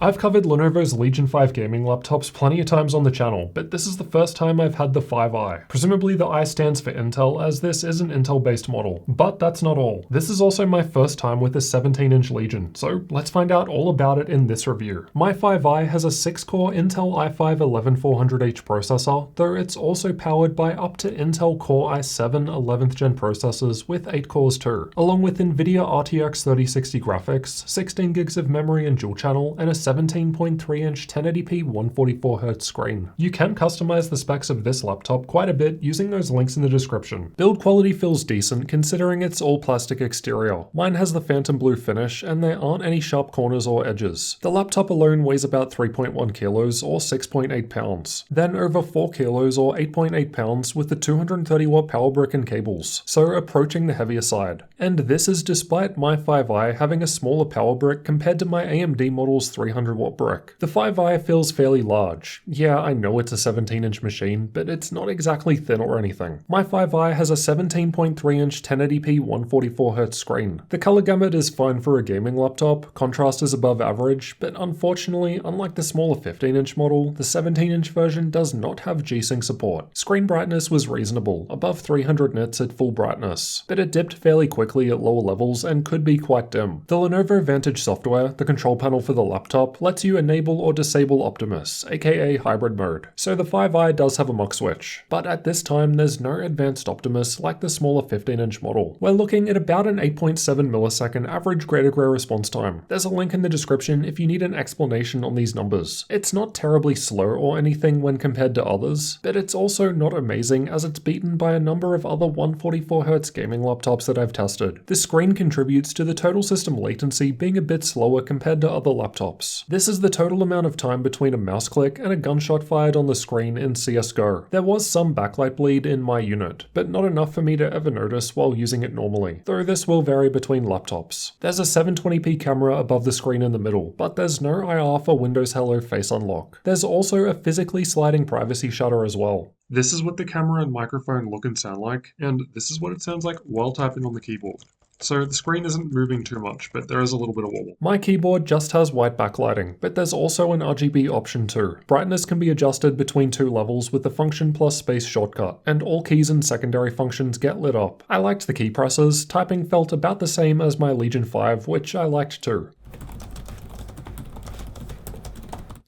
I've covered Lenovo's Legion 5 gaming laptops plenty of times on the channel, but this is the first time I've had the 5i. Presumably the I stands for Intel, as this is an Intel-based model. But that's not all. This is also my first time with a 17-inch Legion, so let's find out all about it in this review. My 5i has a 6-core Intel i5-11400H processor, though it's also powered by up to Intel Core i7 11th gen processors with 8 cores too, along with NVIDIA RTX 3060 graphics, 16 gigs of memory and dual channel, and a 17.3-inch 1080p 144Hz screen. You can customize the specs of this laptop quite a bit using those links in the description. Build quality feels decent considering it's all plastic exterior. Mine has the phantom blue finish and there aren't any sharp corners or edges. The laptop alone weighs about 3.1 kilos or 6.8 pounds. Then over 4 kilos or 8.8 pounds with the 230 watt power brick and cables, so approaching the heavier side. And this is despite my 5i having a smaller power brick compared to my AMD model's 300 watt brick. The 5i feels fairly large. Yeah, I know it's a 17-inch machine, but it's not exactly thin or anything. My 5i has a 17.3-inch 1080p 144Hz screen. The color gamut is fine for a gaming laptop, contrast is above average, but unfortunately, unlike the smaller 15-inch model, the 17-inch version does not have G-Sync support. Screen brightness was reasonable, above 300 nits at full brightness, but it dipped fairly quickly at lower levels and could be quite dim. The Lenovo Vantage software, the control panel for the laptop, lets you enable or disable Optimus, aka hybrid mode, so the 5i does have a mux switch. But at this time there's no advanced Optimus like the smaller 15-inch model. We're looking at about an 8.7 millisecond average gray-to-gray response time. There's a link in the description if you need an explanation on these numbers. It's not terribly slow or anything when compared to others, but it's also not amazing as it's beaten by a number of other 144Hz gaming laptops that I've tested. The screen contributes to the total system latency being a bit slower compared to other laptops. This is the total amount of time between a mouse click and a gunshot fired on the screen in CSGO. There was some backlight bleed in my unit, but not enough for me to ever notice while using it normally, though this will vary between laptops. There's a 720p camera above the screen in the middle, but there's no IR for Windows Hello Face Unlock. There's also a physically sliding privacy shutter as well. This is what the camera and microphone look and sound like, and this is what it sounds like while typing on the keyboard. So the screen isn't moving too much, but there is a little bit of wobble. My keyboard just has white backlighting, but there's also an RGB option too. Brightness can be adjusted between 2 levels with the function plus space shortcut, and all keys and secondary functions get lit up. I liked the key presses, typing felt about the same as my Legion 5, which I liked too.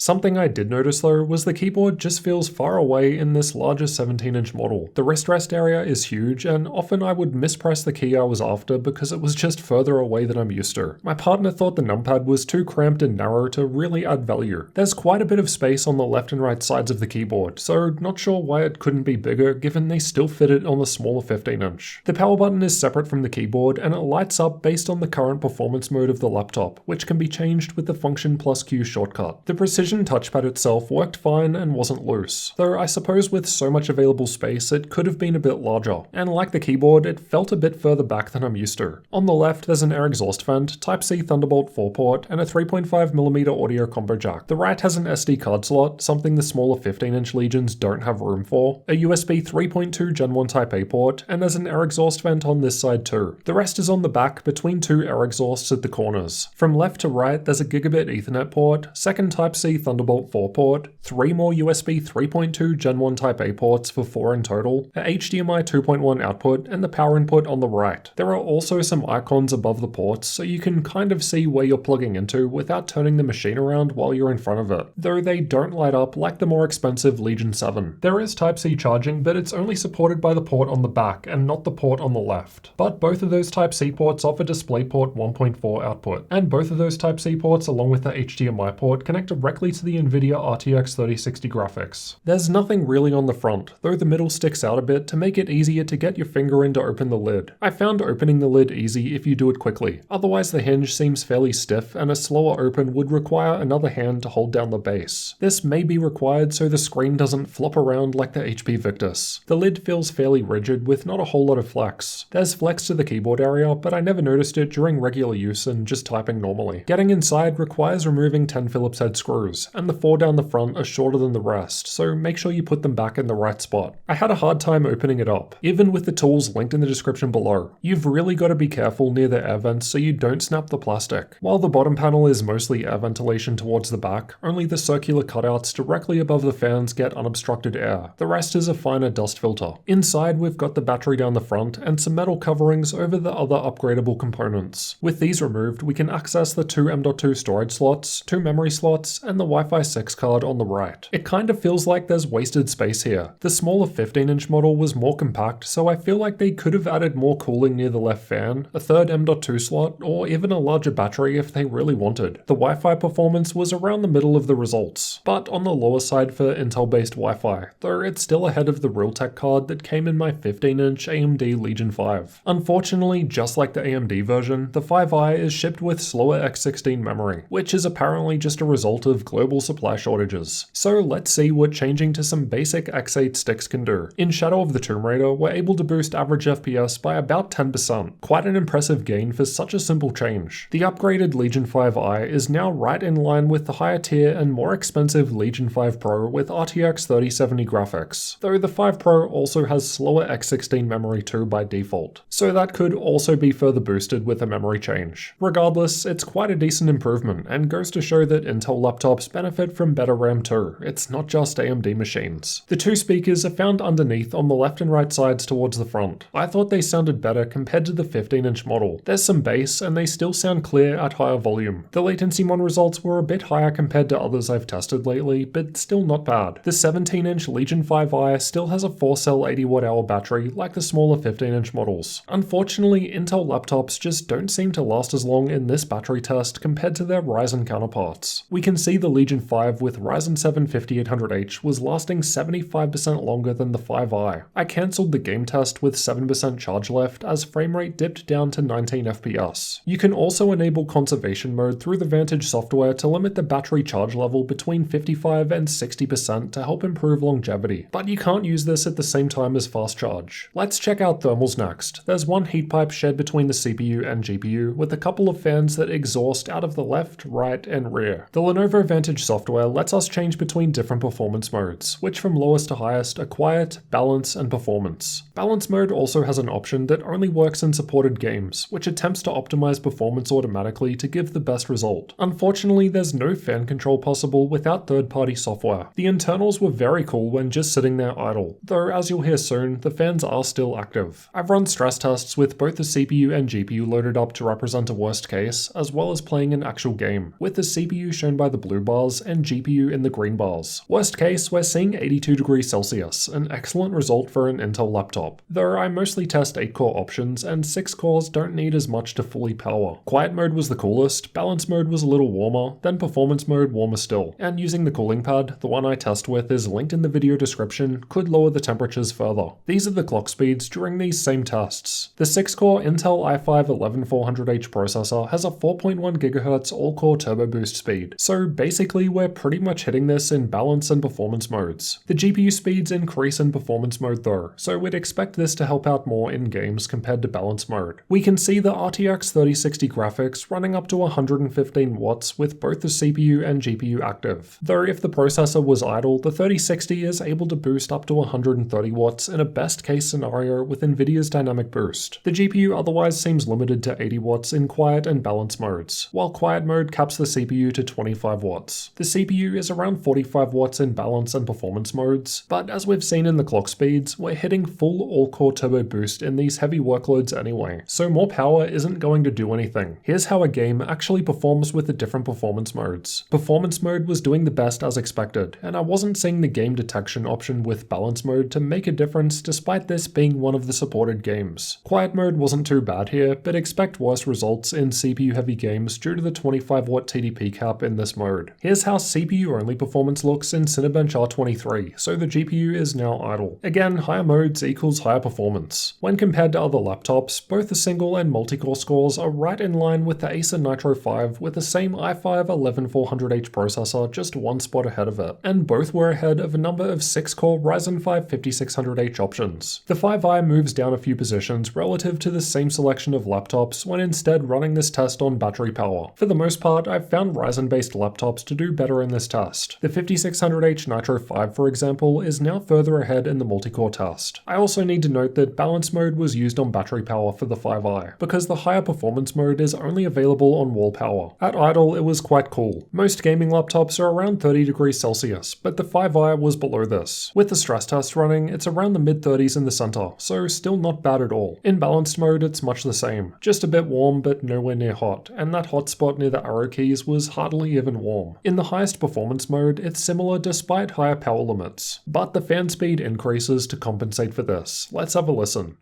Something I did notice though was the keyboard just feels far away in this larger 17-inch model. The wrist rest area is huge and often I would mispress the key I was after because it was just further away than I'm used to. My partner thought the numpad was too cramped and narrow to really add value. There's quite a bit of space on the left and right sides of the keyboard, so not sure why it couldn't be bigger given they still fit it on the smaller 15-inch. The power button is separate from the keyboard and it lights up based on the current performance mode of the laptop, which can be changed with the function plus Q shortcut. The precision touchpad itself worked fine and wasn't loose, though I suppose with so much available space it could have been a bit larger, and like the keyboard it felt a bit further back than I'm used to. On the left there's an air exhaust vent, Type-C Thunderbolt 4 port, and a 3.5mm audio combo jack. The right has an SD card slot, something the smaller 15-inch Legions don't have room for, a USB 3.2 Gen 1 Type-A port, and there's an air exhaust vent on this side too. The rest is on the back between 2 air exhausts at the corners. From left to right there's a gigabit Ethernet port, second Type-C Thunderbolt 4 port, 3 more USB 3.2 Gen 1 Type-A ports for 4 in total, a HDMI 2.1 output, and the power input on the right. There are also some icons above the ports so you can kind of see where you're plugging into without turning the machine around while you're in front of it, though they don't light up like the more expensive Legion 7. There is Type-C charging, but it's only supported by the port on the back and not the port on the left. But both of those Type-C ports offer DisplayPort 1.4 output, and both of those Type-C ports along with the HDMI port connect directly to the NVIDIA RTX 3060 graphics. There's nothing really on the front, though the middle sticks out a bit to make it easier to get your finger in to open the lid. I found opening the lid easy if you do it quickly, otherwise the hinge seems fairly stiff and a slower open would require another hand to hold down the base. This may be required so the screen doesn't flop around like the HP Victus. The lid feels fairly rigid with not a whole lot of flex. There's flex to the keyboard area, but I never noticed it during regular use and just typing normally. Getting inside requires removing 10 Phillips head screws. screws, and the 4 down the front are shorter than the rest, so make sure you put them back in the right spot. I had a hard time opening it up, even with the tools linked in the description below. You've really got to be careful near the air vents so you don't snap the plastic. While the bottom panel is mostly air ventilation towards the back, only the circular cutouts directly above the fans get unobstructed air. The rest is a finer dust filter. Inside, we've got the battery down the front and some metal coverings over the other upgradable components. With these removed, we can access the 2 M.2 storage slots, 2 memory slots, and the Wi-Fi 6 card on the right. It kind of feels like there's wasted space here. The smaller 15-inch model was more compact, so I feel like they could have added more cooling near the left fan, a third M.2 slot, or even a larger battery if they really wanted. The Wi-Fi performance was around the middle of the results, but on the lower side for Intel-based Wi-Fi, though it's still ahead of the Realtek card that came in my 15-inch AMD Legion 5. Unfortunately, just like the AMD version, the 5i is shipped with slower x16 memory, which is apparently just a result of global supply shortages. So let's see what changing to some basic x8 sticks can do. In Shadow of the Tomb Raider, we're able to boost average FPS by about 10%. Quite an impressive gain for such a simple change. The upgraded Legion 5i is now right in line with the higher tier and more expensive Legion 5 Pro with RTX 3070 graphics, though the 5 Pro also has slower x16 memory too by default, so that could also be further boosted with a memory change. Regardless, it's quite a decent improvement and goes to show that Intel laptops benefit from better RAM too. It's not just AMD machines. The 2 speakers are found underneath on the left and right sides towards the front. I thought they sounded better compared to the 15-inch model. There's some bass and they still sound clear at higher volume. The Latencymon results were a bit higher compared to others I've tested lately, but still not bad. The 17-inch Legion 5i still has a 4-cell 80Wh battery like the smaller 15-inch models. Unfortunately, Intel laptops just don't seem to last as long in this battery test compared to their Ryzen counterparts. We can see the Legion 5 with Ryzen 7 5800H was lasting 75% longer than the 5i. I cancelled the game test with 7% charge left as frame rate dipped down to 19 FPS. You can also enable conservation mode through the Vantage software to limit the battery charge level between 55 and 60% to help improve longevity, but you can't use this at the same time as fast charge. Let's check out thermals next. There's one heat pipe shared between the CPU and GPU with a couple of fans that exhaust out of the left, right, and rear. The Lenovo Vantage software lets us change between different performance modes, which from lowest to highest are quiet, balance, and performance. Balance mode also has an option that only works in supported games, which attempts to optimize performance automatically to give the best result. Unfortunately, there's no fan control possible without third-party software. The internals were very cool when just sitting there idle, though as you'll hear soon, the fans are still active. I've run stress tests with both the CPU and GPU loaded up to represent a worst case, as well as playing an actual game, with the CPU shown by the blue bars and GPU in the green bars. Worst case, we're seeing 82 degrees Celsius, an excellent result for an Intel laptop, though I mostly test 8-core options and 6 cores don't need as much to fully power. Quiet mode was the coolest, balance mode was a little warmer, then performance mode warmer still, and using the cooling pad, the one I test with is linked in the video description, could lower the temperatures further. These are the clock speeds during these same tests. The 6-core Intel i5-11400H processor has a 4.1 GHz all-core turbo boost speed, so basically we're pretty much hitting this in balance and performance modes. The GPU speeds increase in performance mode though, so we'd expect this to help out more in games compared to balance mode. We can see the RTX 3060 graphics running up to 115 watts with both the CPU and GPU active, though if the processor was idle, the 3060 is able to boost up to 130 watts in a best case scenario with Nvidia's dynamic boost. The GPU otherwise seems limited to 80 watts in quiet and balance modes, while quiet mode caps the CPU to 25 watts. The CPU is around 45 watts in balance and performance modes, but as we've seen in the clock speeds, we're hitting full all-core turbo boost in these heavy workloads anyway, so more power isn't going to do anything. Here's how a game actually performs with the different performance modes. Performance mode was doing the best as expected, and I wasn't seeing the game detection option with balance mode to make a difference despite this being one of the supported games. Quiet mode wasn't too bad here, but expect worse results in CPU-heavy games due to the 25 watt TDP cap in this mode. Here's how CPU-only performance looks in Cinebench R23, so the GPU is now idle. Again, higher modes equals higher performance. When compared to other laptops, both the single and multi-core scores are right in line with the Acer Nitro 5 with the same i5-11400H processor just one spot ahead of it, and both were ahead of a number of 6-core Ryzen 5 5600H options. The 5i moves down a few positions relative to the same selection of laptops when instead running this test on battery power. For the most part, I've found Ryzen-based laptops to do better in this test. The 5600H Nitro 5, for example, is now further ahead in the multi-core test. I also need to note that balance mode was used on battery power for the 5i, because the higher performance mode is only available on wall power. At idle, it was quite cool. Most gaming laptops are around 30 degrees Celsius, but the 5i was below this. With the stress test running, it's around the mid-30s in the center, so still not bad at all. In balanced mode, it's much the same. Just a bit warm, but nowhere near hot, and that hot spot near the arrow keys was hardly even warm. In the highest performance mode, it's similar despite higher power limits, but the fan speed increases to compensate for this. Let's have a listen.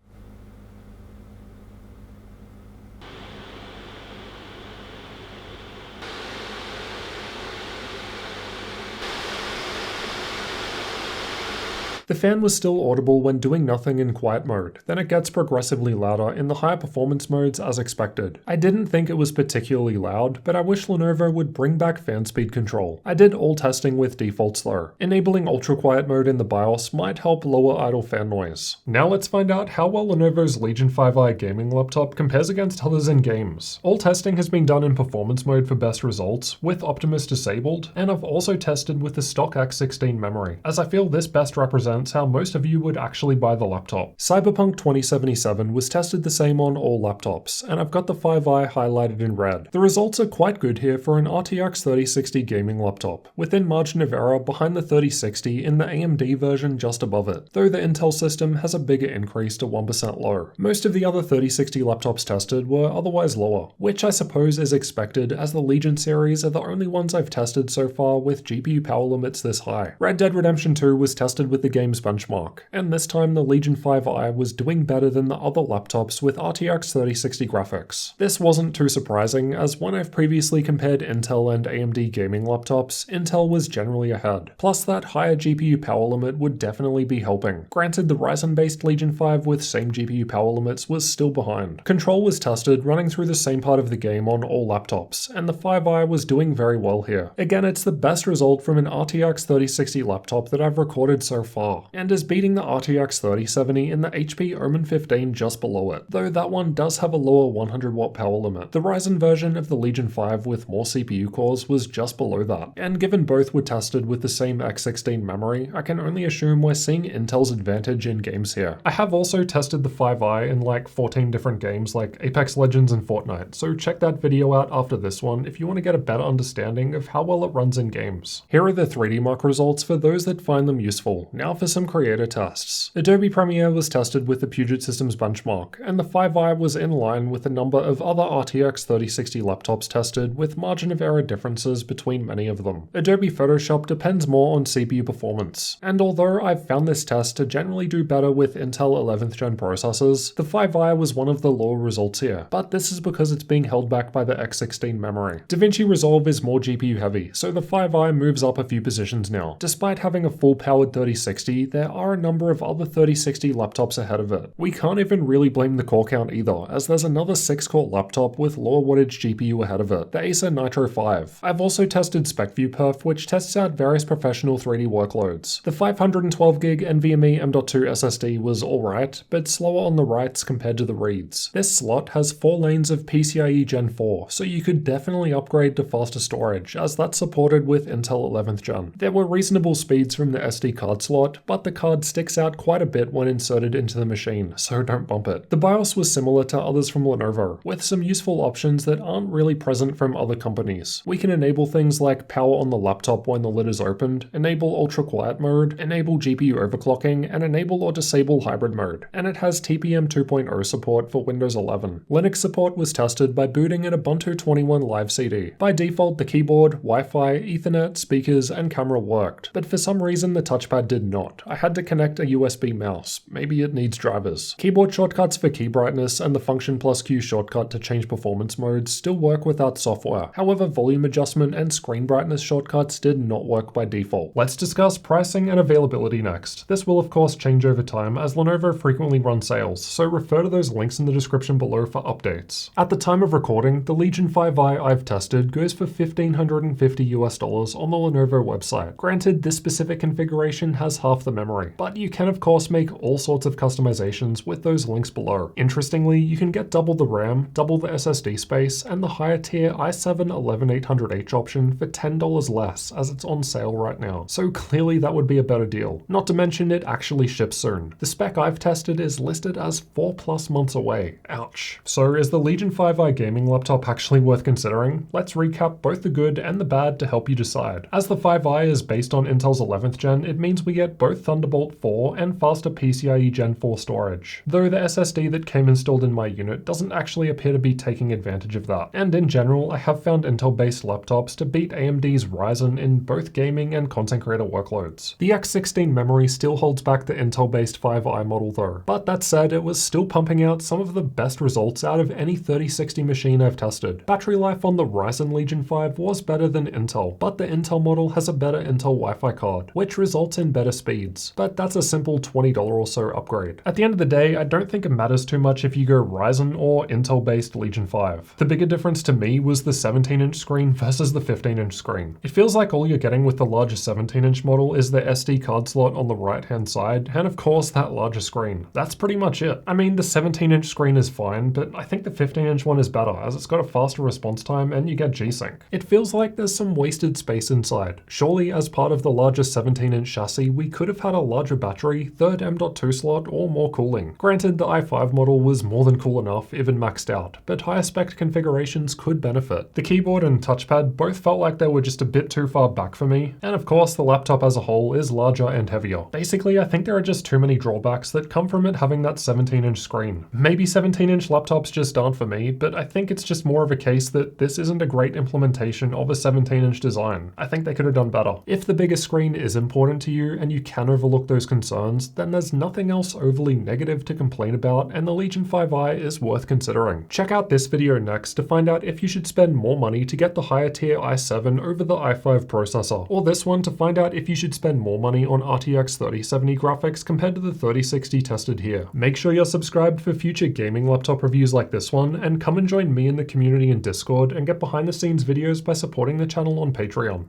The fan was still audible when doing nothing in quiet mode, then it gets progressively louder in the higher performance modes as expected. I didn't think it was particularly loud, but I wish Lenovo would bring back fan speed control. I did all testing with defaults though. Enabling ultra quiet mode in the BIOS might help lower idle fan noise. Now let's find out how well Lenovo's Legion 5i gaming laptop compares against others in games. All testing has been done in performance mode for best results, with Optimus disabled, and I've also tested with the stock X16 memory, as I feel this best represents how most of you would actually buy the laptop. Cyberpunk 2077 was tested the same on all laptops, and I've got the 5i highlighted in red. The results are quite good here for an RTX 3060 gaming laptop, within margin of error behind the 3060 in the AMD version just above it, though the Intel system has a bigger increase to 1% low. Most of the other 3060 laptops tested were otherwise lower, which I suppose is expected as the Legion series are the only ones I've tested so far with GPU power limits this high. Red Dead Redemption 2 was tested with the game's benchmark, and this time the Legion 5i was doing better than the other laptops with RTX 3060 graphics. This wasn't too surprising, as when I've previously compared Intel and AMD gaming laptops, Intel was generally ahead. Plus that higher GPU power limit would definitely be helping. Granted, the Ryzen-based Legion 5 with same GPU power limits was still behind. Control was tested running through the same part of the game on all laptops, and the 5i was doing very well here. Again, it's the best result from an RTX 3060 laptop that I've recorded so far, and is beating the RTX 3070 in the HP Omen 15 just below it, though that one does have a lower 100 watt power limit. The Ryzen version of the Legion 5 with more CPU cores was just below that, and given both were tested with the same X16 memory, I can only assume we're seeing Intel's advantage in games here. I have also tested the 5i in like 14 different games like Apex Legends and Fortnite, so check that video out after this one if you want to get a better understanding of how well it runs in games. Here are the 3D mark results for those that find them useful. Now for some creator tests. Adobe Premiere was tested with the Puget Systems benchmark, and the 5i was in line with a number of other RTX 3060 laptops tested, with margin of error differences between many of them. Adobe Photoshop depends more on CPU performance, and although I've found this test to generally do better with Intel 11th gen processors, the 5i was one of the lower results here, but this is because it's being held back by the X16 memory. DaVinci Resolve is more GPU heavy, so the 5i moves up a few positions now. Despite having a full powered 3060, there are a number of other 3060 laptops ahead of it. We can't even really blame the core count either, as there's another 6-core laptop with lower wattage GPU ahead of it, the Acer Nitro 5. I've also tested SpecView Perf, which tests out various professional 3D workloads. The 512GB NVMe M.2 SSD was alright, but slower on the writes compared to the reads. This slot has 4 lanes of PCIe Gen 4, so you could definitely upgrade to faster storage, as that's supported with Intel 11th gen. There were reasonable speeds from the SD card slot, but the card sticks out quite a bit when inserted into the machine, so don't bump it. The BIOS was similar to others from Lenovo, with some useful options that aren't really present from other companies. We can enable things like power on the laptop when the lid is opened, enable ultra quiet mode, enable GPU overclocking, and enable or disable hybrid mode. And it has TPM 2.0 support for Windows 11. Linux support was tested by booting an Ubuntu 21 live CD. By default, the keyboard, Wi-Fi, Ethernet, speakers, and camera worked, but for some reason the touchpad did not. I had to connect a USB mouse. Maybe it needs drivers. Keyboard shortcuts for key brightness and the Function plus Q shortcut to change performance modes still work without software. However, volume adjustment and screen brightness shortcuts did not work by default. Let's discuss pricing and availability next. This will of course change over time as Lenovo frequently runs sales, so refer to those links in the description below for updates. At the time of recording, the Legion 5i I've tested goes for $1,550 on the Lenovo website. Granted, this specific configuration has half off the memory. But you can of course make all sorts of customizations with those links below. Interestingly, you can get double the RAM, double the SSD space, and the higher tier i7-11800H option for $10 less, as it's on sale right now. So clearly that would be a better deal. Not to mention it actually ships soon. The spec I've tested is listed as 4+ months away. Ouch. So is the Legion 5i gaming laptop actually worth considering? Let's recap both the good and the bad to help you decide. As the 5i is based on Intel's 11th gen, it means we get both Thunderbolt 4 and faster PCIe Gen 4 storage. Though the SSD that came installed in my unit doesn't actually appear to be taking advantage of that. And in general, I have found Intel-based laptops to beat AMD's Ryzen in both gaming and content creator workloads. The X16 memory still holds back the Intel-based 5i model though. But that said, it was still pumping out some of the best results out of any 3060 machine I've tested. Battery life on the Ryzen Legion 5 was better than Intel, but the Intel model has a better Intel Wi-Fi card, which results in better speeds. But that's a simple $20 or so upgrade. At the end of the day, I don't think it matters too much if you go Ryzen or Intel-based Legion 5. The bigger difference to me was the 17-inch screen versus the 15-inch screen. It feels like all you're getting with the larger 17-inch model is the SD card slot on the right-hand side, and of course that larger screen. That's pretty much it. I mean, the 17-inch screen is fine, but I think the 15-inch one is better, as it's got a faster response time and you get G-Sync. It feels like there's some wasted space inside. Surely, as part of the larger 17-inch chassis, we could have had a larger battery, third M.2 slot, or more cooling. Granted, the i5 model was more than cool enough, even maxed out, but higher spec configurations could benefit. The keyboard and touchpad both felt like they were just a bit too far back for me, and of course the laptop as a whole is larger and heavier. Basically, I think there are just too many drawbacks that come from it having that 17-inch screen. Maybe 17-inch laptops just aren't for me, but I think it's just more of a case that this isn't a great implementation of a 17-inch design. I think they could have done better. If the bigger screen is important to you and you can overlook those concerns, then there's nothing else overly negative to complain about, and the Legion 5i is worth considering. Check out this video next to find out if you should spend more money to get the higher tier i7 over the i5 processor, or this one to find out if you should spend more money on RTX 3070 graphics compared to the 3060 tested here. Make sure you're subscribed for future gaming laptop reviews like this one, and come and join me in the community in Discord and get behind the scenes videos by supporting the channel on Patreon.